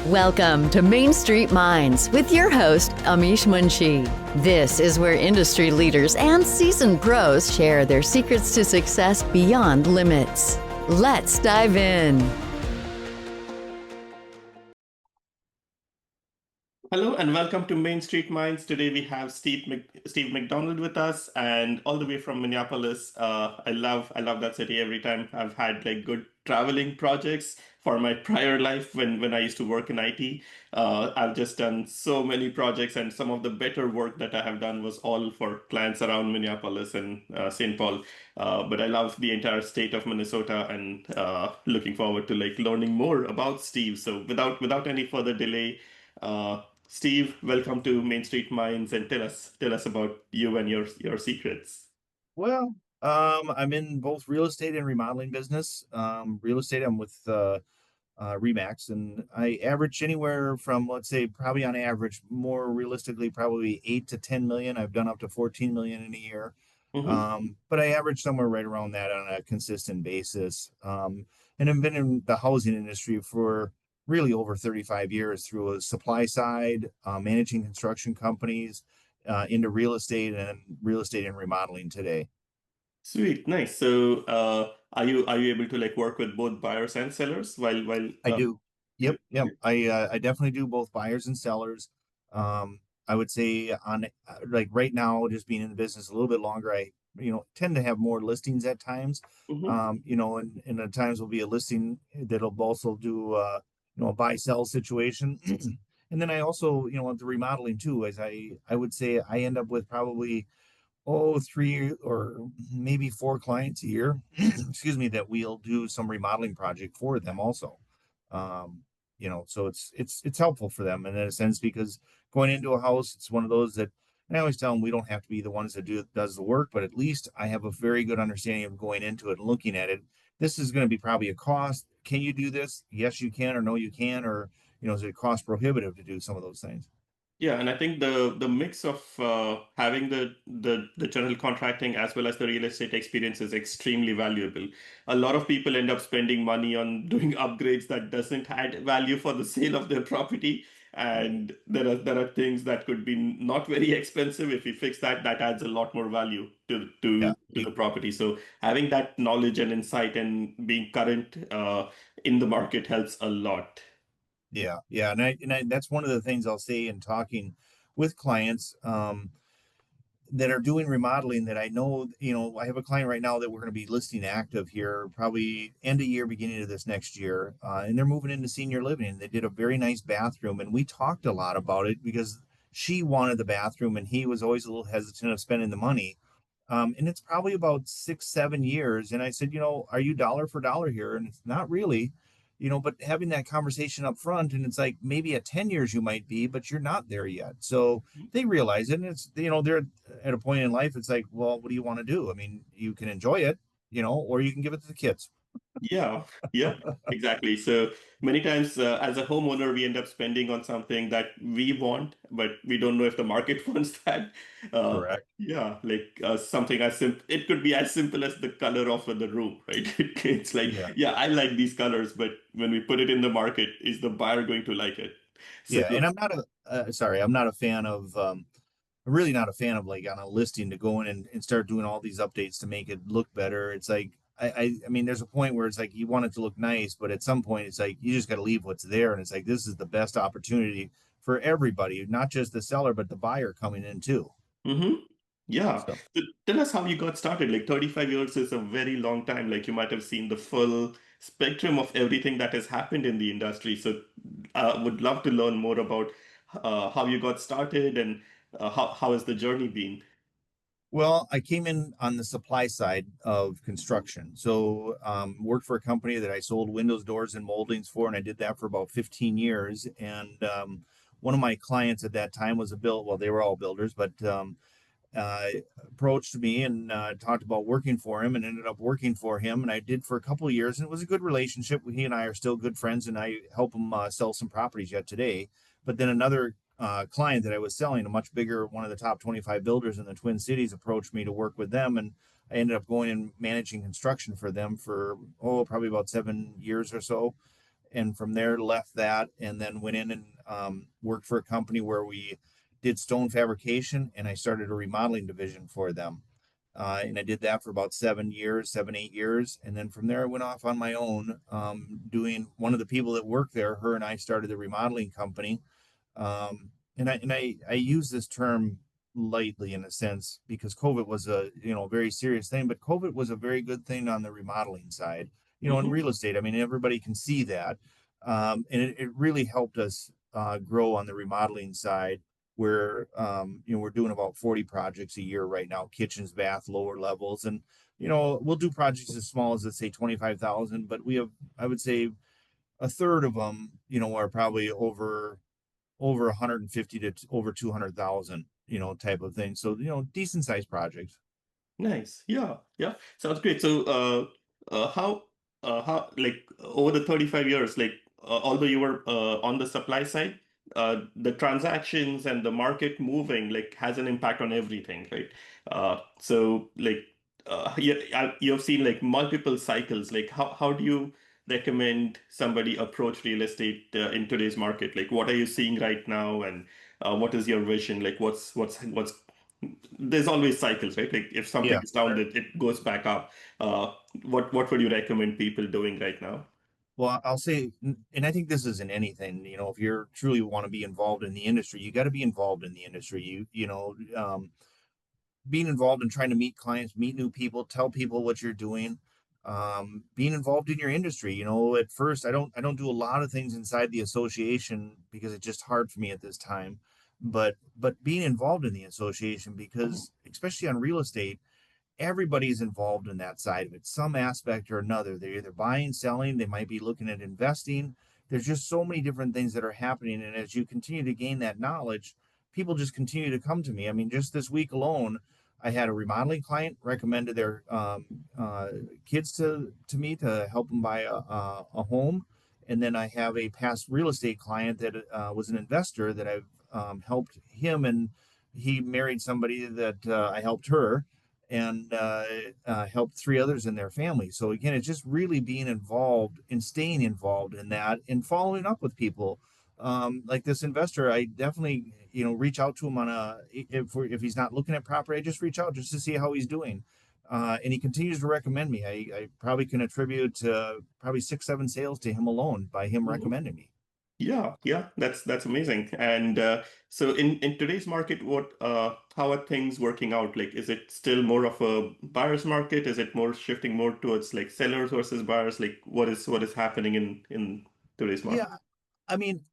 Welcome to Main Street Minds with your host, Amish Munshi. This is where industry leaders and seasoned pros share their secrets to success beyond limits. Let's dive in. Hello and welcome to Main Street Minds. Today we have Steve McDonald with us, and all the way from Minneapolis. I love that city. Every time I've had like good traveling projects for my prior life when I used to work in IT. I've just done so many projects, and some of the better work that I have done was all for clients around Minneapolis and St. Paul. But I love the entire state of Minnesota, and looking forward to like learning more about Steve. So without any further delay. Steve, welcome to Main Street Minds, and tell us about you and your secrets. Well, I'm in both real estate and remodeling business. Real estate, I'm with Remax, and I average anywhere from, let's say, probably on average, more realistically, probably 8 to 10 million. I've done up to 14 million in a year. Hmm. But I average somewhere right around that on a consistent basis. And I've been in the housing industry for really over 35 years through a supply side, managing construction companies, into real estate and remodeling today. Sweet, nice. So, are you able to like work with both buyers and sellers while I do. Yep, you? yep. I definitely do both buyers and sellers. I would say on like right now, just being in the business a little bit longer, I tend to have more listings at times. Hmm. And at times will be a listing that'll also do a buy sell situation. And then I also, with the remodeling too, as I would say I end up with probably 3 or maybe four clients a year, excuse me, that we'll do some remodeling project for them also. So it's helpful for them in a sense because going into a house, it's one of those that, and I always tell them we don't have to be the ones that does the work, but at least I have a very good understanding of going into it and looking at it. This is going to be probably a cost. Can you do this? Yes, you can, or no, you can, or is it cost prohibitive to do some of those things? Yeah, and I think the mix of having the general contracting as well as the real estate experience is extremely valuable. A lot of people end up spending money on doing upgrades that doesn't add value for the sale of their property, and there are things that could be not very expensive. If we fix that, that adds a lot more value to Yeah. to the property. So having that knowledge and insight and being current in the market helps a lot. Yeah, and I that's one of the things I'll say in talking with clients that are doing remodeling that I know, I have a client right now that we're going to be listing active here probably end of year, beginning of this next year, and they're moving into senior living. They did a very nice bathroom, and we talked a lot about it because she wanted the bathroom, and he was always a little hesitant of spending the money. And it's probably about 6, 7 years. And I said, are you dollar for dollar here? And it's not really, but having that conversation up front, and it's like maybe at 10 years you might be, but you're not there yet. So they realize it. And it's, they're at a point in life, it's like, well, what do you want to do? I mean, you can enjoy it, or you can give it to the kids. Yeah, yeah, exactly. So many times, as a homeowner, we end up spending on something that we want, but we don't know if the market wants that. Uh, Correct. yeah, like something as simple, it could be as simple as the color of the room, right? It's like, Yeah. yeah, I like these colors, but when we put it in the market, is the buyer going to like it? So, Yeah. And I'm not sorry, I'm not a fan of, I'm really not a fan of like on a listing to go in and start doing all these updates to make it look better. It's like I mean, there's a point where it's like you want it to look nice, but at some point it's like you just got to leave what's there, and it's like this is the best opportunity for everybody, not just the seller but the buyer coming in too. hmm. Yeah. So So tell us how you got started. Like 35 years is a very long time. Like you might have seen the full spectrum of everything that has happened in the industry. So would love to learn more about how you got started and how has the journey been? well, I came in on the supply side of construction. So worked for a company that I sold windows, doors, and moldings for, and I did that for about 15 years. And one of my clients at that time was a build. Well, they were all builders, but uh, approached me and talked about working for him, and ended up working for him. And I did for a couple of years, and it was a good relationship. He and I are still good friends, and I help him sell some properties yet today. But then another client that I was selling, a much bigger, one of the top 25 builders in the Twin Cities, approached me to work with them, and I ended up going and managing construction for them for probably about 7 years or so. and from there left that, and then went in and worked for a company where we did stone fabrication, and I started a remodeling division for them. And I did that for about 7 years, 8 years. And then from there, I went off on my own, doing one of the people that worked there. Her and I started the remodeling company. And I use this term lightly in a sense because COVID was a very serious thing, but COVID was a very good thing on the remodeling side. In Hmm. real estate, I mean, everybody can see that, and it really helped us grow on the remodeling side. Where we're doing about 40 projects a year right now, kitchens, bath, lower levels, and we'll do projects as small as, let's say, 25,000, but we have, I would say, a third of them, are probably over 150 to over 200,000, type of thing. So, decent sized projects. Nice. Yeah. Yeah. Sounds great. So, like over the 35 years, like, although you were on the supply side, the transactions and the market moving like has an impact on everything, right? So, like, you've seen like multiple cycles. Like, how do you recommend somebody approach real estate in today's market? Like, what are you seeing right now, and what is your vision? Like, what's there's always cycles, right? Like if something Yeah. is down, it goes back up. Uh, what would you recommend people doing right now? Well, I'll say, and I think this isn't anything, if you're truly want to be involved in the industry, you got to be involved in the industry. Being involved in trying to meet clients, meet new people, tell people what you're doing, being involved in your industry. At first, I don't do a lot of things inside the association because it's just hard for me at this time. But being involved in the association, Mhm. because especially on real estate, everybody's involved in that side of it, some aspect or another. They're either buying, selling, they might be looking at investing. There's just so many different things that are happening. And as you continue to gain that knowledge, people just continue to come to me. I mean, just this week alone, I had a remodeling client recommended their kids to me to help them buy a home. And then I have a past real estate client that was an investor that I've helped him, and he married somebody that I helped her, and helped three others in their family. So again, it's just really being involved and staying involved in that and following up with people. Like this investor, I definitely reach out to him on a if he's not looking at property, I just reach out just to see how he's doing. And he continues to recommend me. I probably can attribute probably 6, 7 sales to him alone by him Mhm. recommending me. Yeah, yeah, that's amazing. And so in today's market, what how are things working out? Like, is it still more of a buyer's market? Is it more shifting more towards like sellers versus buyers? Like, what is happening in today's market? Yeah, I mean,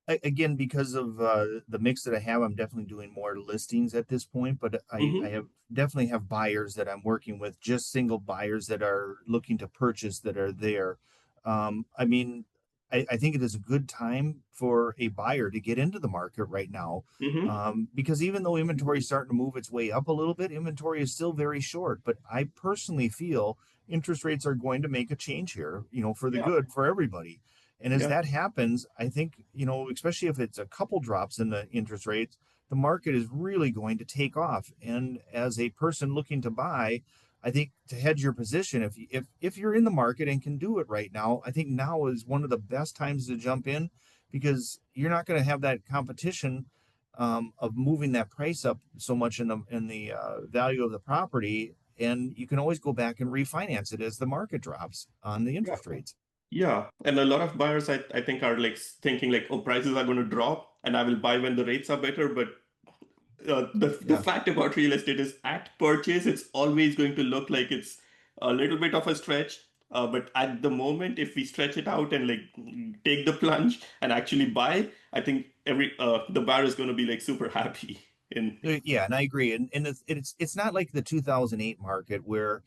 again, because of the mix that I have, I'm definitely doing more listings at this point, but I Hmm. have definitely have buyers that I'm working with, just single buyers that are looking to purchase that are there. I mean, I think it is a good time for a buyer to get into the market right now, Hmm. because even though inventory is starting to move its way up a little bit, inventory is still very short. But I personally feel interest rates are going to make a change here, for the Yeah, good for everybody. And as yeah. that happens, I think, especially if it's a couple drops in the interest rates, the market is really going to take off. And as a person looking to buy, I think to hedge your position, if you're in the market and can do it right now, I think now is one of the best times to jump in, because you're not going to have that competition of moving that price up so much in the value of the property, and you can always go back and refinance it as the market drops on the Yeah. interest rates. Yeah, and a lot of buyers I think are like thinking like, oh, prices are going to drop and I will buy when the rates are better. But the Yeah. fact about real estate is at purchase, it's always going to look like it's a little bit of a stretch. But at the moment, if we stretch it out and like take the plunge and actually buy, I think every the buyer is going to be like super happy. In Yeah, and I agree. And it's not like the 2008 market where,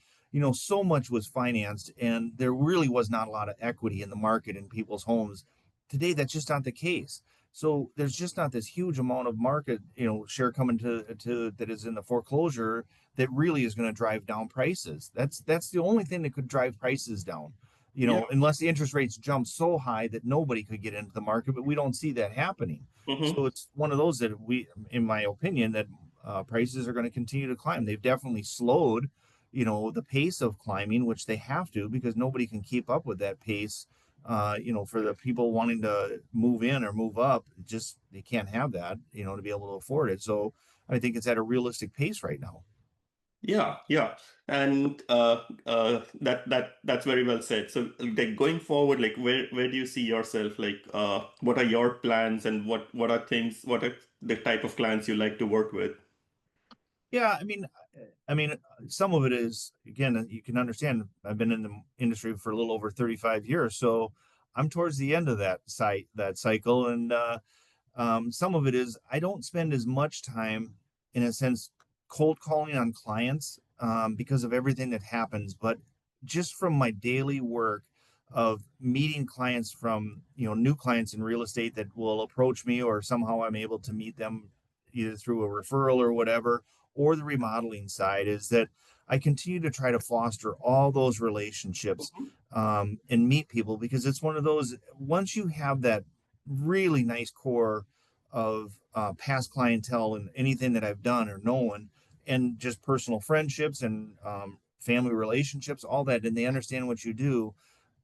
so much was financed and there really was not a lot of equity in the market in people's homes. Today, that's just not the case. So there's just not this huge amount of market, share coming to that is in the foreclosure that really is going to drive down prices. That's the only thing that could drive prices down. yeah. Unless the interest rates jump so high that nobody could get into the market, but we don't see that happening. Hmm. So it's one of those that in my opinion, that prices are going to continue to climb. They've definitely slowed, the pace of climbing, which they have to because nobody can keep up with that pace For the people wanting to move in or move up, just they can't have that, to be able to afford it. So I think it's at a realistic pace right now. Yeah, yeah, and that's very well said. So, like going forward, like where do you see yourself? Like, what are your plans, and what are things? What are the type of clients you like to work with? Yeah, I mean, some of it is, again, you can understand. I've been in the industry for a little over 35 years, so I'm towards the end of that cycle, and some of it is I don't spend as much time, in a sense, cold calling on clients because of everything that happens, but just from my daily work of meeting clients from, new clients in real estate that will approach me, or somehow I'm able to meet them either through a referral or whatever, or the remodeling side, is that I continue to try to foster all those relationships and meet people, because it's one of those, once you have that really nice core of past clientele and anything that I've done or known, and just personal friendships and family relationships, all that, and they understand what you do.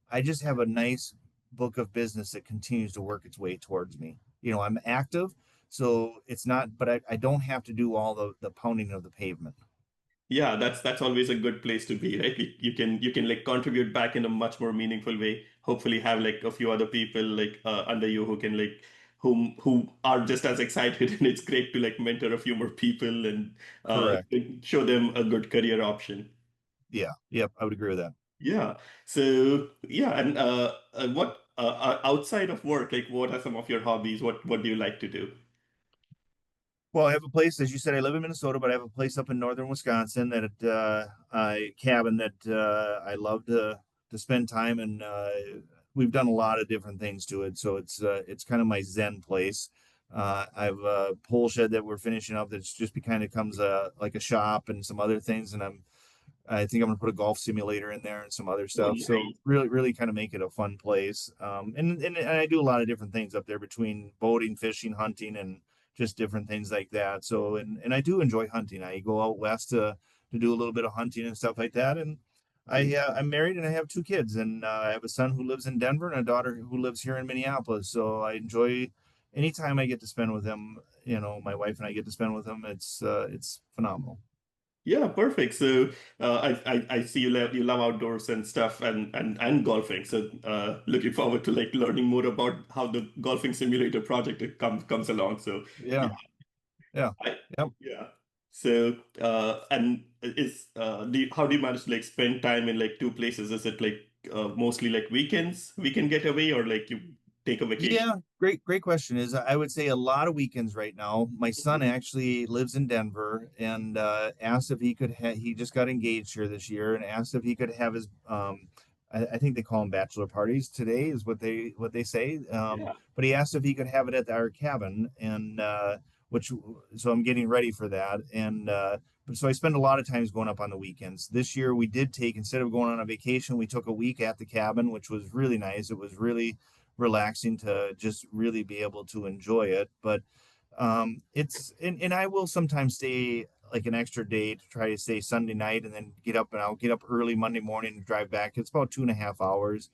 I just have a nice book of business that continues to work its way towards me. I'm active, so it's not, but I don't have to do all the pounding of the pavement. Yeah, that's always a good place to be, right? You can like contribute back in a much more meaningful way. Hopefully, have like a few other people like under you who can like who are just as excited, and it's great to like mentor a few more people and Correct. show them a good career option. Yeah. Yep. I would agree with that. Yeah. So yeah, and what outside of work, like what are some of your hobbies? What do you like to do? Well, I have a place, as you said, I live in Minnesota, but I have a place up in northern Wisconsin that I cabin that I love to spend time, and we've done a lot of different things to it. So it's kind of my Zen place. I have a pole shed that we're finishing up that's just kind of comes like a shop and some other things, and I think I'm gonna put a golf simulator in there and some other Oh, stuff. So nice. really kind of make it a fun place. And I do a lot of different things up there between boating, fishing, hunting, and just different things like that. So and I do enjoy hunting. I go out west to do a little bit of hunting and stuff like that. And I'm married and I have two kids, and I have a son who lives in Denver and a daughter who lives here in Minneapolis. So I enjoy any time I get to spend with them. My wife and I get to spend with them. It's phenomenal. Yeah, perfect. So I see you love outdoors and stuff and golfing. So looking forward to like learning more about how the golfing simulator project comes along. So yeah, Yeah, yeah, I, yeah. yeah. So and is how do you manage to like spend time in like two places? Is it like mostly like weekend getaway, or like you take a vacation? Yeah, great question. Is I would say a lot of weekends right now. My son actually lives in Denver and asked if he could he just got engaged here this year and asked if he could have his I think they call them bachelor parties today is what they say. Yeah. But he asked if he could have it at our cabin, and which so I'm getting ready for that. And so I spend a lot of times going up on the weekends. This year we did take, instead of going on a vacation, we took a week at the cabin, which was really nice. It was really relaxing to just really be able to enjoy it. But and I will sometimes stay like an extra day to try to stay Sunday night and then get up, and I'll get up early Monday morning and drive back. It's about 2.5 hours.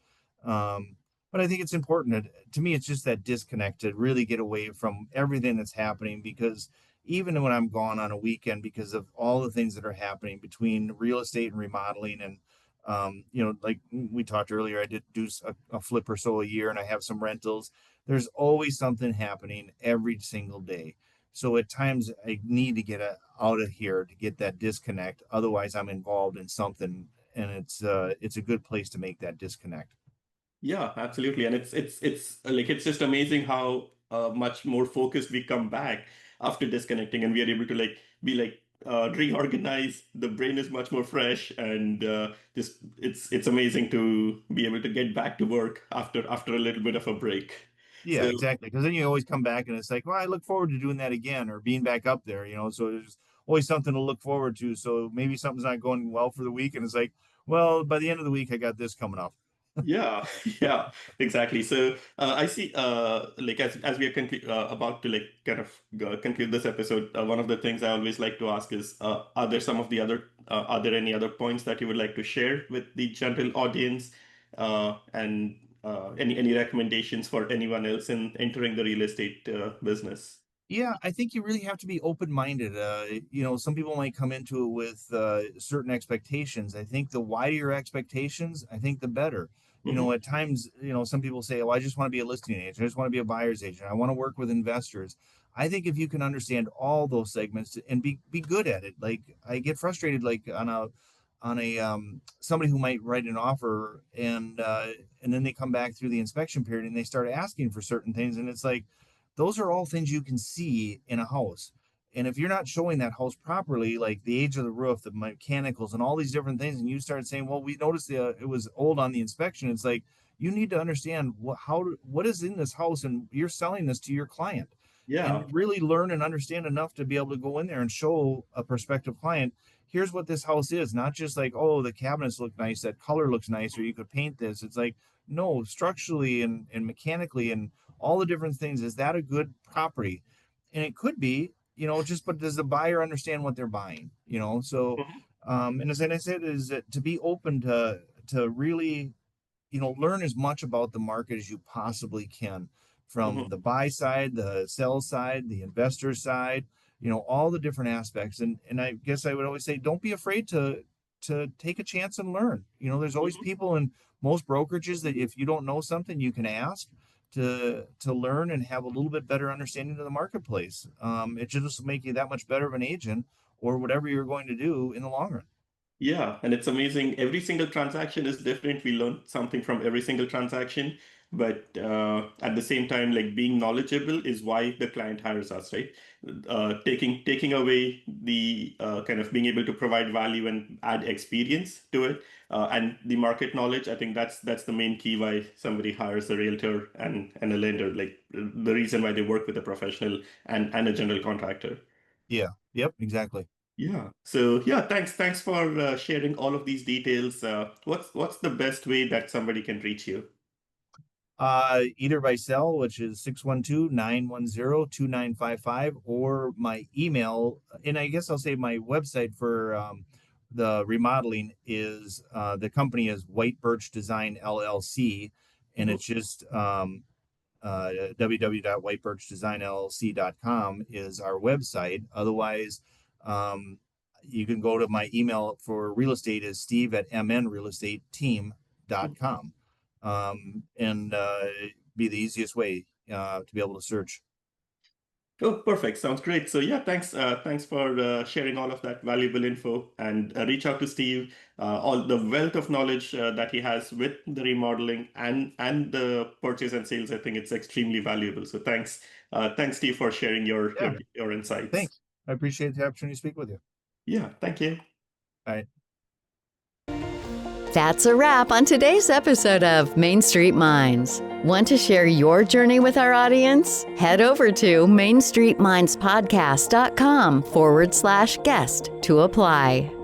But I think it's important to me, it's just that disconnect to really get away from everything that's happening, because even when I'm gone on a weekend, because of all the things that are happening between real estate and remodeling, and like we talked earlier, I did do a flip or so a year, and I have some rentals. There's always something happening every single day. So at times I need to get out of here to get that disconnect. Otherwise, I'm involved in something, and it's a good place to make that disconnect. Yeah, absolutely. And it's like it's just amazing how much more focused we come back after disconnecting, and we are able to like be like reorganize. The brain is much more fresh, and just it's amazing to be able to get back to work after a little bit of a break. Yeah, So exactly. Because then you always come back and it's like, well, I look forward to doing that again or being back up there, So there's always something to look forward to. So maybe something's not going well for the week, and it's like, well, by the end of the week, I got this coming up. yeah, yeah, exactly. So I see, like as we are about to like kind of conclude this episode, one of the things I always like to ask is, are there any other points that you would like to share with the general audience? And any recommendations for anyone else in entering the real estate business? Yeah, I think you really have to be open-minded. Some people might come into it with certain expectations. I think the wider your expectations, I think the better. Hmm. At times, some people say, "Oh, I just want to be a listing agent. I just want to be a buyer's agent. I want to work with investors." I think if you can understand all those segments and be good at it, like I get frustrated, like on a somebody who might write an offer and then they come back through the inspection period and they start asking for certain things, and it's like those are all things you can see in a house. And if you're not showing that house properly, like the age of the roof, the mechanicals, and all these different things, and you start saying, "Well, we noticed it was old on the inspection," it's like you need to understand what is in this house, and you're selling this to your client, and Yeah. really learn and understand enough to be able to go in there and show a prospective client, here's what this house is, not just like, oh, the cabinets look nice, that color looks nice, or you could paint this. It's like, no, structurally and mechanically and all the different things, is that a good property? And it could be, just, but does the buyer understand what they're buying? So Mhm. and as I said, is that to be open to really, learn as much about the market as you possibly can, from Mhm. the buy side, the sell side, the investor side, all the different aspects. And I guess I would always say, don't be afraid to take a chance and learn. There's always Mhm. people in most brokerages that if you don't know something, you can ask to learn and have a little bit better understanding of the marketplace. It should just make you that much better of an agent or whatever you're going to do in the long run. Yeah, and it's amazing. Every single transaction is different. We learn something from every single transaction, but at the same time, like being knowledgeable is why the client hires us, right? Taking away the kind of being able to provide value and add experience to it, and the market knowledge. I think that's the main key why somebody hires a realtor and a lender. Like the reason why they work with a professional and a general contractor. Yeah. Yep. Exactly. Yeah. So yeah, thanks for sharing all of these details. What's the best way that somebody can reach you? Either by cell, which is 612-910-2955, or my email. And I guess I'll say my website for the remodeling is the company is White Birch Design LLC, and Mhm. it's just www.whitebirchdesignllc.com is our website. Otherwise, um, you can go to my email for real estate is steve@mnrealestateteam.com. And be the easiest way to be able to search. Oh, perfect. Sounds great. So yeah, thanks for sharing all of that valuable info and reach out to Steve. All the wealth of knowledge that he has with the remodeling and the purchase and sales. I think it's extremely valuable. So thanks Steve for sharing Yeah, your insights. thanks. I appreciate the opportunity to speak with you. Yeah, thank you. All right. That's a wrap on today's episode of Main Street Minds. Want to share your journey with our audience? Head over to mainstreetmindspodcast.com/guest to apply.